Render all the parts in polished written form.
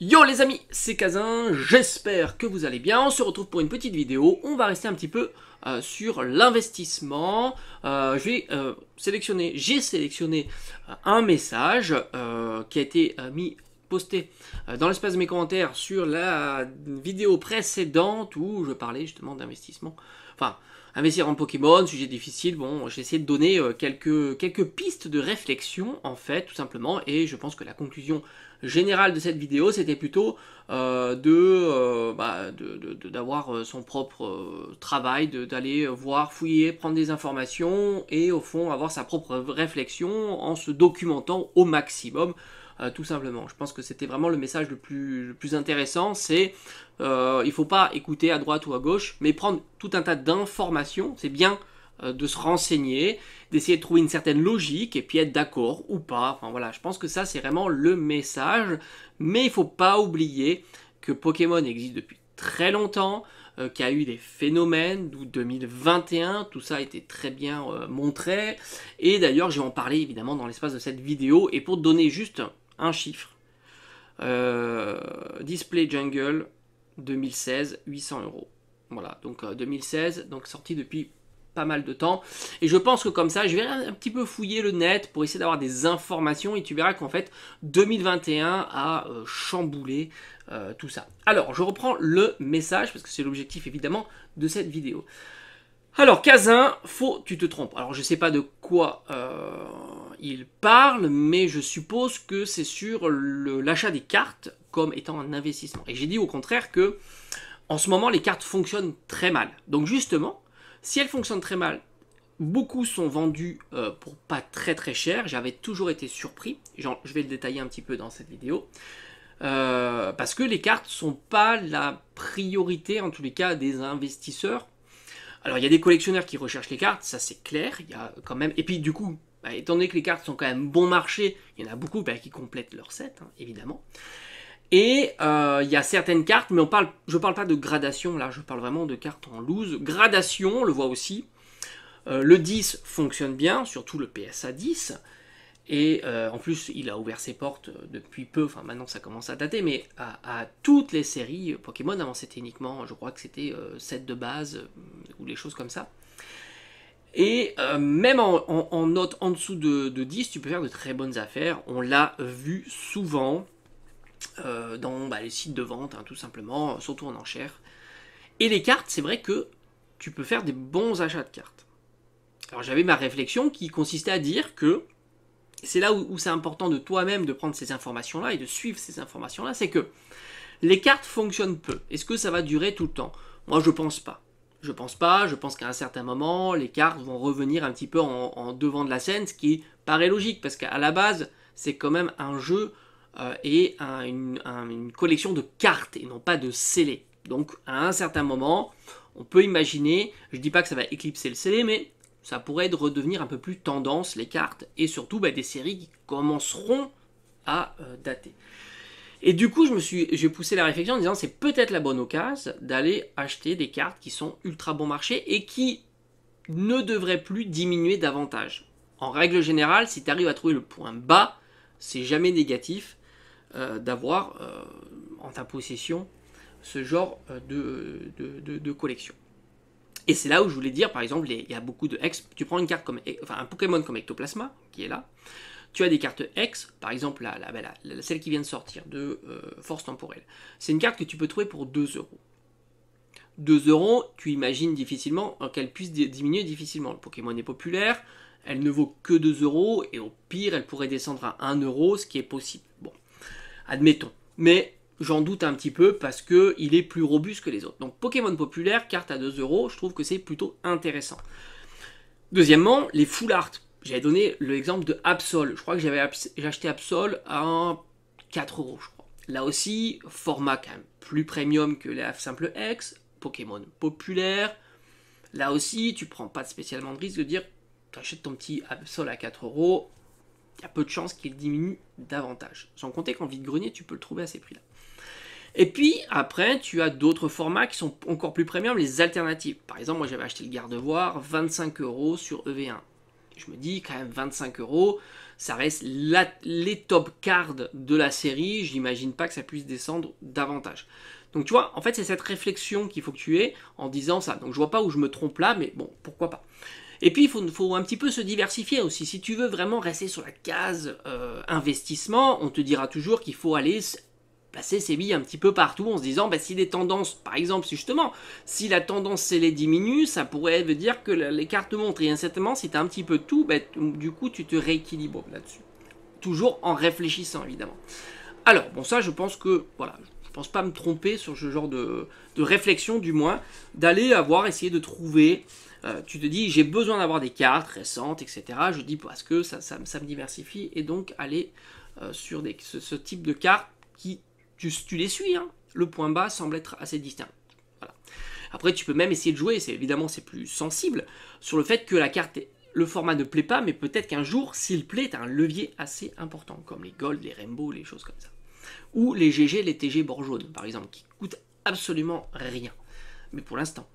Yo les amis, c'est Kazin, j'espère que vous allez bien. On se retrouve pour une petite vidéo. On va rester un petit peu sur l'investissement. J'ai sélectionné un message qui a été posté dans l'espace de mes commentaires sur la vidéo précédente où je parlais justement d'investissement. Enfin, investir en Pokémon, sujet difficile. Bon, j'ai essayé de donner quelques pistes de réflexion en fait, tout simplement. Et je pense que la conclusion générale de cette vidéo, c'était plutôt d'avoir son propre travail, d'aller voir, fouiller, prendre des informations et au fond avoir sa propre réflexion en se documentant au maximum. Tout simplement. Je pense que c'était vraiment le message le plus intéressant, c'est il ne faut pas écouter à droite ou à gauche, mais prendre tout un tas d'informations, c'est bien de se renseigner, d'essayer de trouver une certaine logique et puis être d'accord ou pas. Enfin voilà, je pense que ça c'est vraiment le message, mais il ne faut pas oublier que Pokémon existe depuis très longtemps, qu'il y a eu des phénomènes, d'où 2021, tout ça a été très bien montré, et d'ailleurs je vais en parler évidemment dans l'espace de cette vidéo, et pour te donner juste un chiffre, Display Jungle 2016, 800 €. Voilà, donc 2016, donc sorti depuis pas mal de temps, et je pense que comme ça, je vais un petit peu fouiller le net pour essayer d'avoir des informations, et tu verras qu'en fait, 2021 a chamboulé tout ça. Alors, je reprends le message, parce que c'est l'objectif évidemment de cette vidéo. Alors, Kazin, tu te trompes. Alors, je sais pas de quoi il parle, mais je suppose que c'est sur l'achat des cartes comme étant un investissement. Et j'ai dit au contraire que, en ce moment, les cartes fonctionnent très mal. Donc justement, si elles fonctionnent très mal, beaucoup sont vendus pour pas très très cher. J'avais toujours été surpris. Je vais le détailler un petit peu dans cette vidéo. Parce que les cartes sont pas la priorité, en tous les cas, des investisseurs. Alors, il y a des collectionneurs qui recherchent les cartes, ça c'est clair. Il y a quand même... Et puis, du coup, étant donné que les cartes sont quand même bon marché, il y en a beaucoup qui complètent leur set, hein, évidemment. Et il y a certaines cartes, mais je parle pas de gradation, là, je parle vraiment de cartes en loose. Gradation, on le voit aussi. Le 10 fonctionne bien, surtout le PSA 10. Et en plus, il a ouvert ses portes depuis peu, enfin maintenant ça commence à dater, mais à toutes les séries Pokémon. Avant c'était uniquement, je crois que c'était 7 de base, ou des choses comme ça. Et même en note en dessous de 10, tu peux faire de très bonnes affaires. On l'a vu souvent dans les sites de vente, hein, tout simplement, surtout en enchères. Et les cartes, c'est vrai que tu peux faire des bons achats de cartes. Alors j'avais ma réflexion qui consistait à dire que, c'est là où c'est important de toi-même de prendre ces informations-là et de suivre ces informations-là, c'est que les cartes fonctionnent peu. Est-ce que ça va durer tout le temps? Moi, je pense pas. Je pense qu'à un certain moment, les cartes vont revenir un petit peu en devant de la scène, ce qui paraît logique, parce qu'à la base, c'est quand même un jeu et une collection de cartes, et non pas de scellés. Donc, à un certain moment, on peut imaginer, je dis pas que ça va éclipser le scellé, mais ça pourrait redevenir un peu plus tendance, les cartes, et surtout des séries qui commenceront à dater. Et du coup, j'ai poussé la réflexion en disant c'est peut-être la bonne occasion d'aller acheter des cartes qui sont ultra bon marché et qui ne devraient plus diminuer davantage. En règle générale, si tu arrives à trouver le point bas, c'est jamais négatif d'avoir en ta possession ce genre de collection. Et c'est là où je voulais dire, par exemple, il y a beaucoup de X. Tu prends une carte un Pokémon comme Ectoplasma, qui est là. Tu as des cartes X, par exemple celle qui vient de sortir, de Force Temporelle. C'est une carte que tu peux trouver pour 2 €. 2 €, tu imagines difficilement qu'elle puisse diminuer difficilement. Le Pokémon est populaire, elle ne vaut que 2 €, et au pire, elle pourrait descendre à 1 €, ce qui est possible. Bon, admettons. Mais j'en doute un petit peu parce qu'il est plus robuste que les autres. Donc Pokémon populaire, carte à 2 €, je trouve que c'est plutôt intéressant. Deuxièmement, les full art. J'avais donné l'exemple de Absol. Je crois que j'ai acheté Absol à 4 €, je crois. Là aussi, format quand même plus premium que la simple X, Pokémon populaire. Là aussi, tu prends pas spécialement de risque de dire tu achètes ton petit Absol à 4 €, il y a peu de chances qu'il diminue davantage. Sans compter qu'en vide-grenier, tu peux le trouver à ces prix-là. Et puis, après, tu as d'autres formats qui sont encore plus premium, les alternatives. Par exemple, moi, j'avais acheté le Gardevoir, 25 € sur EV1. Je me dis, quand même, 25 €, ça reste les top cards de la série, j'imagine pas que ça puisse descendre davantage. Donc tu vois, en fait c'est cette réflexion qu'il faut que tu aies en disant ça. Donc je vois pas où je me trompe là, mais bon, pourquoi pas. Et puis il faut un petit peu se diversifier aussi. Si tu veux vraiment rester sur la case investissement, on te dira toujours qu'il faut aller placer ses billes un petit peu partout en se disant si les tendances, par exemple, justement, si la tendance c'est diminue, ça pourrait dire que les cartes montrent. Et incertainement, si tu as un petit peu de tout, du coup tu te rééquilibres là-dessus. Toujours en réfléchissant évidemment. Alors, bon ça je pense que, voilà, je pense pas me tromper sur ce genre de réflexion du moins, d'aller essayer de trouver... tu te dis, j'ai besoin d'avoir des cartes récentes, etc. Je dis parce que ça me diversifie. Et donc, aller sur ce type de cartes qui, tu les suis. Hein. Le point bas semble être assez distinct. Voilà. Après, tu peux même essayer de jouer, évidemment, c'est plus sensible, sur le fait que la carte, le format ne plaît pas, mais peut-être qu'un jour, s'il plaît, tu as un levier assez important, comme les Gold, les Rainbow, les choses comme ça. Ou les GG, les TG bord jaune, par exemple, qui coûtent absolument rien. Mais pour l'instant.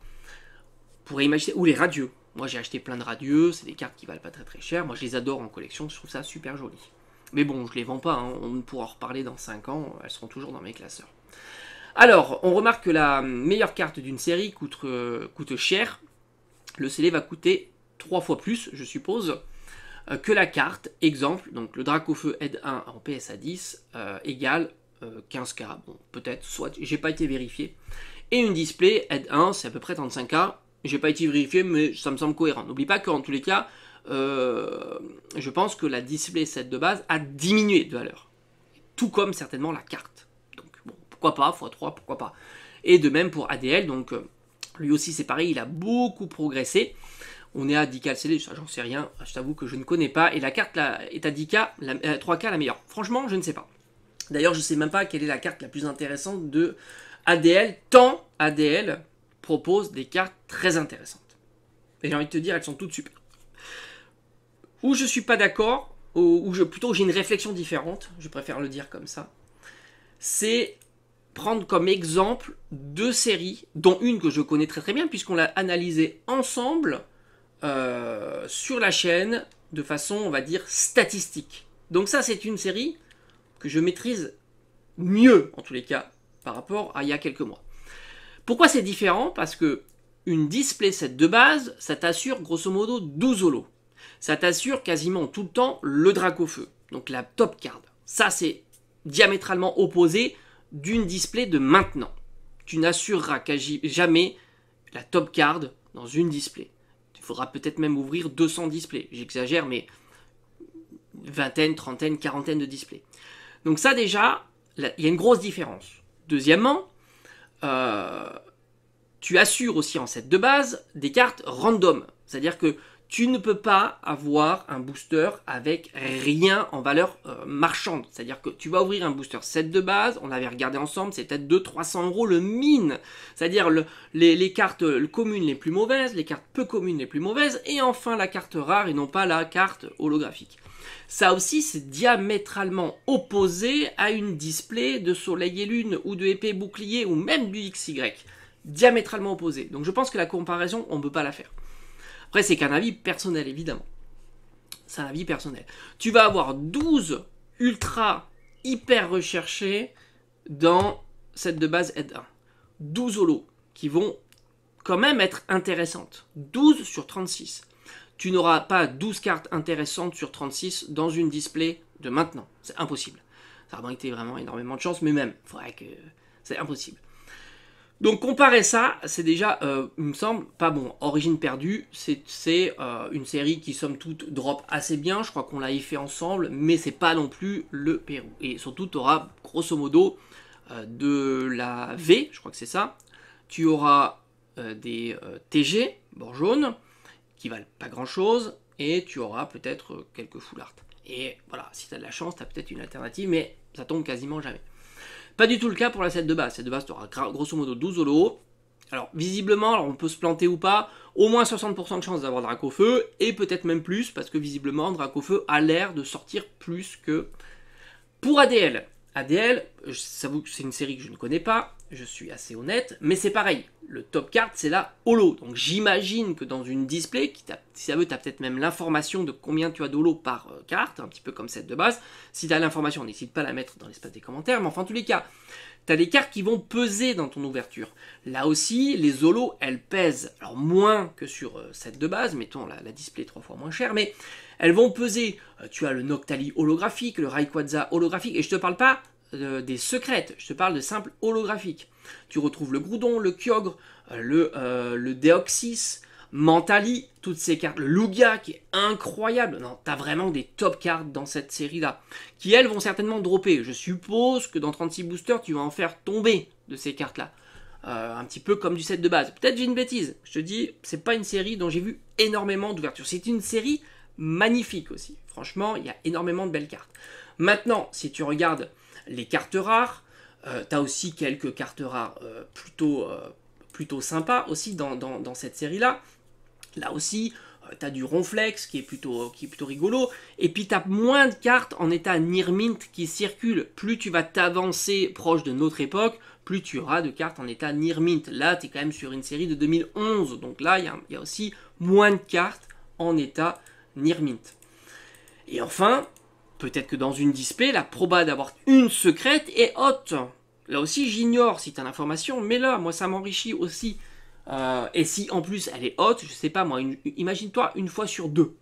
Pourrait imaginer, ou les radieux. Moi j'ai acheté plein de radieux, c'est des cartes qui valent pas très très cher. Moi je les adore en collection, je trouve ça super joli. Mais bon, je les vends pas, hein. On pourra en reparler dans 5 ans, elles seront toujours dans mes classeurs. Alors, on remarque que la meilleure carte d'une série coûte cher. Le scellé va coûter 3 fois plus, je suppose, que la carte. Exemple, donc le Dracofeu aide 1 en PSA 10 égale 15K. Bon, peut-être, soit, j'ai pas été vérifié. Et une display aide 1, c'est à peu près 35K. J'ai pas été vérifié, mais ça me semble cohérent. N'oublie pas qu'en tous les cas, je pense que la display set de base a diminué de valeur. Tout comme certainement la carte. Donc bon, pourquoi pas, x3, pourquoi pas. Et de même pour ADL, donc lui aussi c'est pareil, il a beaucoup progressé. On est à 10K LCD, ça j'en sais rien, je t'avoue que je ne connais pas. Et la carte là, est à 10K, 3K la meilleure. Franchement, je ne sais pas. D'ailleurs, je ne sais même pas quelle est la carte la plus intéressante de ADL, tant ADL propose des cartes très intéressantes. Et j'ai envie de te dire, elles sont toutes super. Où je suis pas d'accord, plutôt j'ai une réflexion différente, je préfère le dire comme ça, c'est prendre comme exemple 2 séries, dont une que je connais très très bien, puisqu'on l'a analysée ensemble sur la chaîne, de façon, on va dire, statistique. Donc ça, c'est une série que je maîtrise mieux, en tous les cas, par rapport à il y a quelques mois. Pourquoi c'est différent? Parce que une display set de base, ça t'assure grosso modo 12 holos. Ça t'assure quasiment tout le temps le Dracofeu, donc la top card. Ça, c'est diamétralement opposé d'une display de maintenant. Tu n'assureras jamais la top card dans une display. Il faudra peut-être même ouvrir 200 displays. J'exagère, mais vingtaine, trentaine, quarantaine de displays. Donc ça déjà, il y a une grosse différence. Deuxièmement, tu assures aussi en set de base des cartes random. C'est-à-dire que tu ne peux pas avoir un booster avec rien en valeur marchande. C'est-à-dire que tu vas ouvrir un booster set de base, on l'avait regardé ensemble, c'est peut-être 200-300 € le mine. C'est-à-dire les cartes communes les plus mauvaises, les cartes peu communes les plus mauvaises, et enfin la carte rare et non pas la carte holographique. Ça aussi, c'est diamétralement opposé à une display de Soleil et Lune, ou de épée bouclier, ou même du XY. Diamétralement opposé. Donc je pense que la comparaison, on ne peut pas la faire. Après, c'est qu'un avis personnel, évidemment. C'est un avis personnel. Tu vas avoir 12 ultra hyper recherchés dans cette de base Aide 1. 12 holos qui vont quand même être intéressantes. 12 sur 36. Tu n'auras pas 12 cartes intéressantes sur 36 dans une display de maintenant. C'est impossible. Ça a été vraiment énormément de chance, mais même, il faudrait que... c'est impossible. Donc comparer ça, c'est déjà, il me semble, pas bon. Origine perdue, c'est une série qui, somme toute, drop assez bien. Je crois qu'on l'a fait ensemble, mais c'est pas non plus le Pérou. Et surtout, tu auras, grosso modo, de la V, je crois que c'est ça. Tu auras des TG, bord jaune, qui valent pas grand chose, et tu auras peut-être quelques full art. Et voilà, si tu as de la chance, tu as peut-être une alternative, mais ça tombe quasiment jamais. Pas du tout le cas pour la set de base. Cette de base, tu auras grosso modo 12 holos. Alors, visiblement, alors on peut se planter ou pas, au moins 60% de chance d'avoir Dracofeu, et peut-être même plus, parce que visiblement, Dracofeu a l'air de sortir plus que... Pour ADL, ADL, j'avoue que c'est une série que je ne connais pas, je suis assez honnête, mais c'est pareil, le top card c'est la holo, donc j'imagine que dans une display, si ça veut, tu as peut-être même l'information de combien tu as d'holo par carte, un petit peu comme cette de base. Si tu as l'information, n'hésite pas à la mettre dans l'espace des commentaires, mais enfin en tous les cas, tu as des cartes qui vont peser dans ton ouverture. Là aussi, les holos, elles pèsent, alors moins que sur cette de base, mettons la display 3 fois moins cher, mais elles vont peser. Tu as le Noctali holographique, le Rayquaza holographique, et je te parle pas des secrètes, je te parle de simples holographiques. Tu retrouves le Groudon, le Kyogre, le Deoxys, Mentali, toutes ces cartes, le Lugia qui est incroyable. Non, t'as vraiment des top cartes dans cette série-là, qui elles vont certainement dropper. Je suppose que dans 36 boosters, tu vas en faire tomber de ces cartes-là. Un petit peu comme du set de base. Peut-être j'ai une bêtise. Je te dis, c'est pas une série dont j'ai vu énormément d'ouverture. C'est une série magnifique aussi. Franchement, il y a énormément de belles cartes. Maintenant, si tu regardes les cartes rares, tu as aussi quelques cartes rares plutôt sympas aussi dans cette série-là. Là aussi, tu as du Ronflex qui est plutôt rigolo. Et puis tu as moins de cartes en état Near Mint qui circulent. Plus tu vas t'avancer proche de notre époque, plus tu auras de cartes en état Near Mint. Là, tu es quand même sur une série de 2011. Donc là, il y a aussi moins de cartes en état Near Mint. Et enfin, peut-être que dans une display, la proba d'avoir une secrète est haute. Là aussi, j'ignore si tu as l'information, mais là, moi, ça m'enrichit aussi. Et si en plus elle est haute, je sais pas moi, imagine-toi une fois sur 2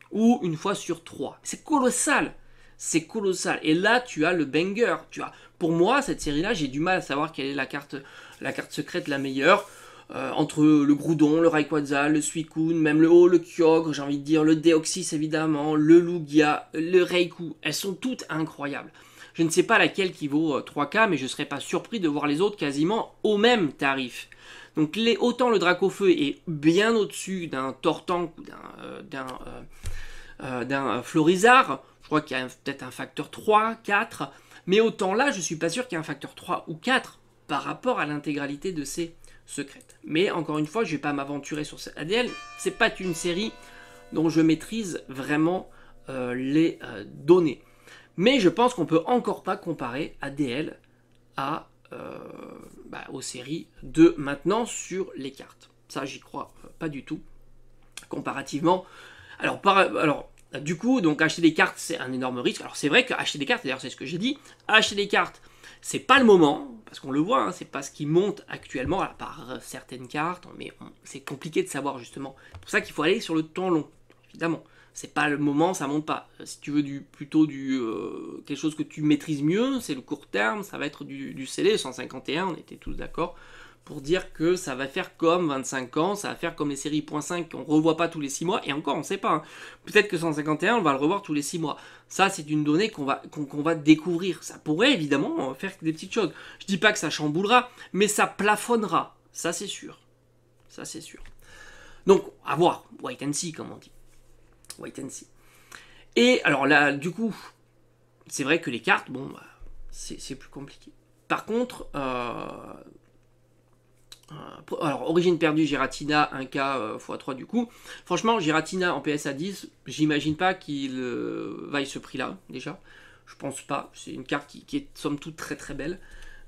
ou une fois sur 3. C'est colossal. C'est colossal. Et là, tu as le banger. Pour moi, cette série-là, j'ai du mal à savoir quelle est la carte secrète la meilleure. Entre le Groudon, le Rayquaza, le Suicune, même le Kyogre, j'ai envie de dire, le Deoxys évidemment, le Lugia, le Raikou, elles sont toutes incroyables. Je ne sais pas laquelle qui vaut 3K, mais je ne serais pas surpris de voir les autres quasiment au même tarif. Donc autant le Dracofeu est bien au-dessus d'un Tortank ou d'un Florizard, je crois qu'il y a peut-être un facteur 3, 4, mais autant là, je suis pas sûr qu'il y ait un facteur 3 ou 4 par rapport à l'intégralité de ces secrètes. Mais encore une fois, je ne vais pas m'aventurer sur cette ADL, c'est pas une série dont je maîtrise vraiment les données. Mais je pense qu'on peut encore pas comparer ADL aux séries de maintenant sur les cartes. Ça, j'y crois pas du tout. Comparativement. Alors, du coup, donc acheter des cartes, c'est un énorme risque. Alors, c'est vrai qu'acheter des cartes, d'ailleurs, c'est ce que j'ai dit. Acheter des cartes, c'est pas le moment, parce qu'on le voit, hein, c'est pas ce qui monte actuellement, à part certaines cartes, mais c'est compliqué de savoir justement. C'est pour ça qu'il faut aller sur le temps long, évidemment. C'est pas le moment, ça monte pas. Si tu veux plutôt quelque chose que tu maîtrises mieux, c'est le court terme, ça va être du CD 151, on était tous d'accord pour dire que ça va faire comme 25 ans, ça va faire comme les séries .5 qu'on revoit pas tous les 6 mois, et encore on sait pas, hein. Peut-être que 151 on va le revoir tous les 6 mois. Ça c'est une donnée qu'on va découvrir. Ça pourrait évidemment faire des petites choses. Je dis pas que ça chamboulera, mais ça plafonnera, ça c'est sûr. Ça c'est sûr. Donc à voir, wait and see comme on dit. Wait and see. Et alors là, du coup, c'est vrai que les cartes, c'est plus compliqué. Par contre, alors origine perdue, Giratina, 1K x3 du coup. Franchement, Giratina en PSA 10, j'imagine pas qu'il vaille ce prix-là, déjà. Je pense pas. C'est une carte qui est somme toute très très belle.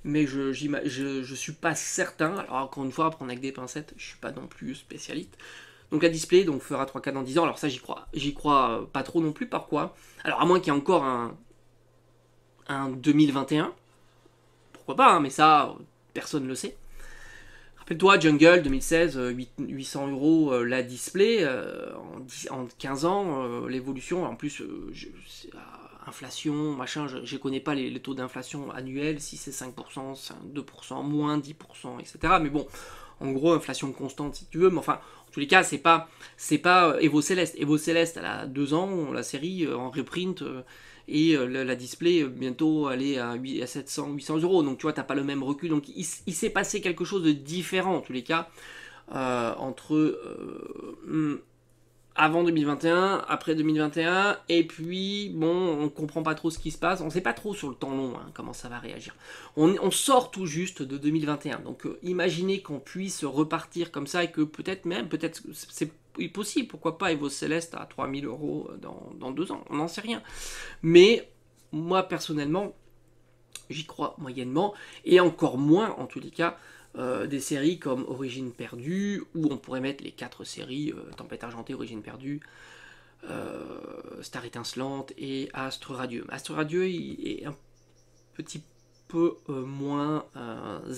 Mais je suis pas certain. Alors encore une fois, à prendre avec des pincettes, je suis pas non plus spécialiste. Donc la display fera 3K dans 10 ans. Alors ça, j'y crois pas trop non plus. Pourquoi? Alors à moins qu'il y ait encore un 2021. Pourquoi pas, hein, mais ça, personne ne le sait. Rappelle-toi, Jungle 2016, 800 € la display. En 15 ans, l'évolution, en plus, inflation, machin, je connais pas les taux d'inflation annuels, si c'est 5%, 2%, moins 10%, etc. Mais bon, en gros, inflation constante si tu veux, mais enfin, en tous les cas, c'est pas Evo Céleste. Evo Céleste, elle a 2 ans, la série en reprint, et la display bientôt aller à 700, 800 €. Donc tu vois, t'as pas le même recul. Donc il s'est passé quelque chose de différent en tous les cas entre avant 2021, après 2021, et puis bon, on comprend pas trop ce qui se passe, on sait pas trop sur le temps long comment ça va réagir. On sort tout juste de 2021, donc imaginez qu'on puisse repartir comme ça et que peut-être c'est possible, pourquoi pas Evo Céleste à 3000 € dans 2 ans, on n'en sait rien. Mais moi personnellement, J'y crois moyennement, et encore moins, en tous les cas, des séries comme Origine perdue, où on pourrait mettre les 4 séries, Tempête argentée, Origine perdue, Star étincelante et Astre radieux. Astre radieux il est un petit peu moins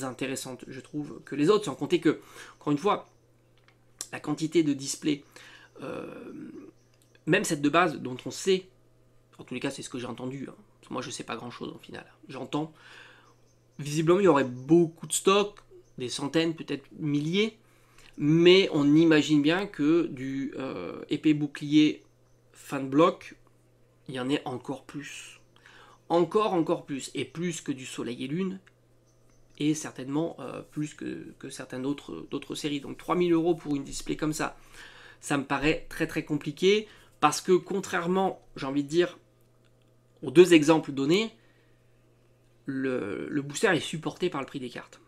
intéressante, je trouve, que les autres, sans compter que, encore une fois, la quantité de displays, même cette de base dont on sait, en tous les cas c'est ce que j'ai entendu, hein, moi je sais pas grand chose au final, j'entends, visiblement il y aurait beaucoup de stocks, des centaines, peut-être milliers, mais on imagine bien que du épée bouclier fin de bloc, il y en ait encore plus. Encore plus, et plus que du Soleil et Lune, et certainement plus que certaines d'autres séries. Donc 3000 € pour une display comme ça me paraît très très compliqué, parce que contrairement, j'ai envie de dire, aux 2 exemples donnés, le booster est supporté par le prix des cartes.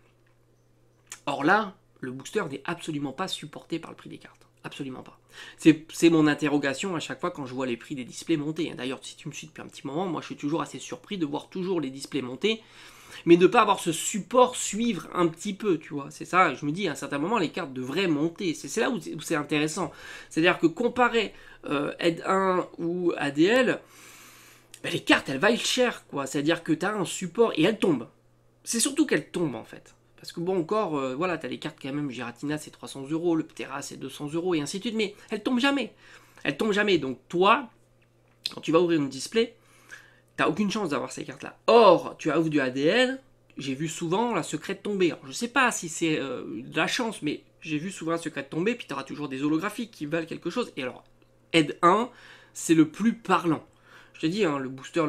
Or là, le booster n'est absolument pas supporté par le prix des cartes. Absolument pas. C'est mon interrogation à chaque fois quand je vois les prix des displays monter. D'ailleurs, si tu me suis depuis un petit moment, moi je suis toujours assez surpris de voir toujours les displays monter, mais de ne pas avoir ce support suivre un petit peu, tu vois. C'est ça, je me dis, à un certain moment, les cartes devraient monter. C'est là où c'est intéressant. C'est-à-dire que comparer Aide 1 ou ADL, ben, les cartes, elles valent cher, quoi. C'est-à-dire que tu as un support, et elles tombent. C'est surtout qu'elles tombent, en fait. Parce que bon, encore, voilà, t'as les cartes quand même, Giratina c'est 300 €, le Ptera c'est 200 € et ainsi de suite, mais elles tombent jamais. Elles tombent jamais. Donc toi, quand tu vas ouvrir une display, t'as aucune chance d'avoir ces cartes-là. Or, tu ouvres du ADL, j'ai vu souvent la secrète tomber. Alors, je sais pas si c'est de la chance, mais j'ai vu souvent la secrète tomber, puis t'auras toujours des holographiques qui valent quelque chose. Et alors, Aide 1, c'est le plus parlant. Je te dis, hein, le booster,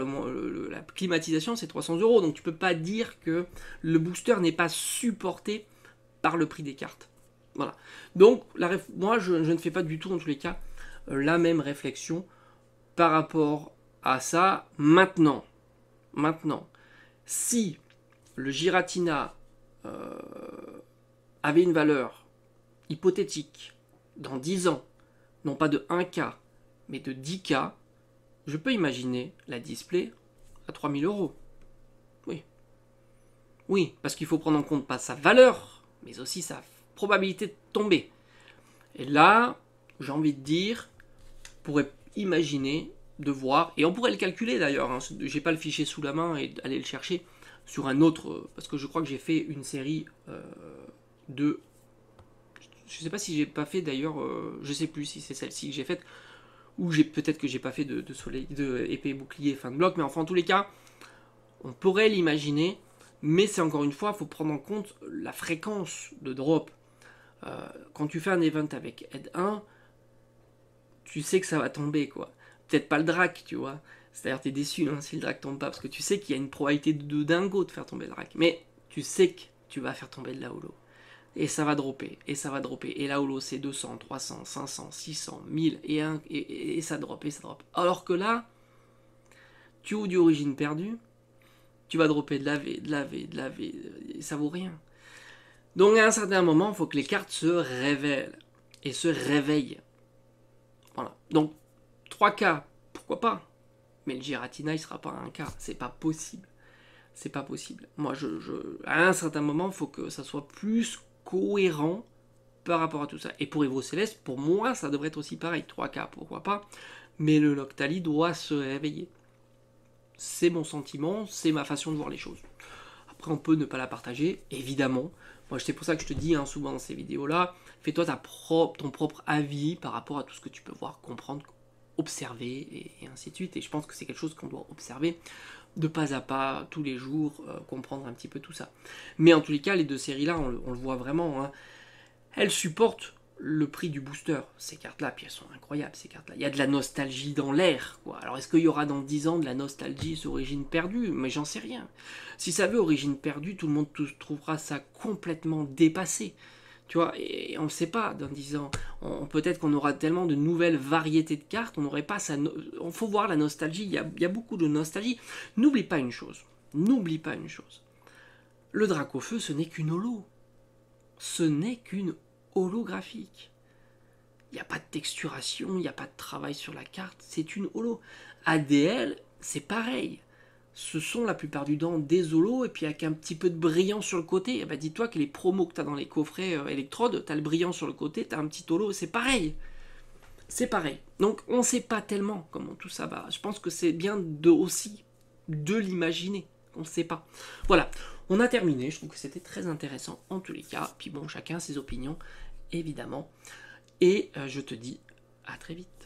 la climatisation, c'est 300 €. Donc tu peux pas dire que le booster n'est pas supporté par le prix des cartes. Voilà. Donc, moi, je ne fais pas du tout, en tous les cas, la même réflexion par rapport à ça. Maintenant, si le Giratina avait une valeur hypothétique dans 10 ans, non pas de 1K, mais de 10K, je peux imaginer la display à 3000 €. Oui. Oui, parce qu'il faut prendre en compte pas sa valeur, mais aussi sa probabilité de tomber. Et là, j'ai envie de dire, on pourrait imaginer de voir, et on pourrait le calculer d'ailleurs, hein, j'ai pas le fichier sous la main et aller le chercher sur un autre, parce que je crois que j'ai fait une série de... Je sais pas si j'ai pas fait d'ailleurs, je sais plus si c'est celle-ci que j'ai faite, ou peut-être que j'ai pas fait de épée bouclier fin de bloc, mais enfin en tous les cas, on pourrait l'imaginer, mais c'est encore une fois, il faut prendre en compte la fréquence de drop. Quand tu fais un event avec Aide 1, tu sais que ça va tomber, quoi. Peut-être pas le drac, tu vois. C'est-à-dire t'es déçu hein, si le drac tombe pas, parce que tu sais qu'il y a une probabilité de dingo de faire tomber le drac. Mais tu sais que tu vas faire tomber de la holo. Et ça va dropper, et ça va dropper. Et la holo c'est 200, 300, 500, 600, 1000, et ça drop, et ça drop. Alors que là, tu ouvres du origine perdue, tu vas dropper de la V, et ça vaut rien. Donc à un certain moment, il faut que les cartes se révèlent, et se réveillent. Voilà. Donc 3K, pourquoi pas, mais le Giratina il sera pas à 1K, c'est pas possible. C'est pas possible. Moi, à un certain moment, il faut que ça soit plus cohérent par rapport à tout ça. Et pour Evo Céleste, pour moi, ça devrait être aussi pareil. 3K, pourquoi pas. Mais le Loctali doit se réveiller. C'est mon sentiment, c'est ma façon de voir les choses. Après, on peut ne pas la partager, évidemment. Moi, c'est pour ça que je te dis hein, souvent dans ces vidéos-là, fais-toi ton propre avis par rapport à tout ce que tu peux voir, comprendre, observer, et ainsi de suite. Et je pense que c'est quelque chose qu'on doit observer de pas à pas, tous les jours, comprendre un petit peu tout ça. Mais en tous les cas, les 2 séries-là, on le voit vraiment, hein, elles supportent le prix du booster, ces cartes-là, puis elles sont incroyables, ces cartes-là. Il y a de la nostalgie dans l'air, quoi. Alors, est-ce qu'il y aura dans 10 ans de la nostalgie sur Origine perdue? Mais j'en sais rien. Si ça veut Origine perdue, tout le monde trouvera ça complètement dépassé. Tu vois, et on ne sait pas dans 10 ans. Peut-être qu'on aura tellement de nouvelles variétés de cartes, on n'aurait pas ça. Il faut voir la nostalgie, il y a beaucoup de nostalgie. N'oublie pas une chose. Le Dracofeu, ce n'est qu'une holo. Ce n'est qu'une holographique. Il n'y a pas de texturation, il n'y a pas de travail sur la carte, c'est une holo. ADL, c'est pareil. ce sont la plupart du temps des holos, et puis avec un petit peu de brillant sur le côté. Eh ben, dis-toi que les promos que tu as dans les coffrets électrodes, tu as le brillant sur le côté, tu as un petit holo, c'est pareil. C'est pareil. Donc on ne sait pas tellement comment tout ça va. Je pense que c'est bien aussi de l'imaginer. On ne sait pas. Voilà, on a terminé. Je trouve que c'était très intéressant en tous les cas. Puis bon, chacun ses opinions, évidemment. Et je te dis à très vite.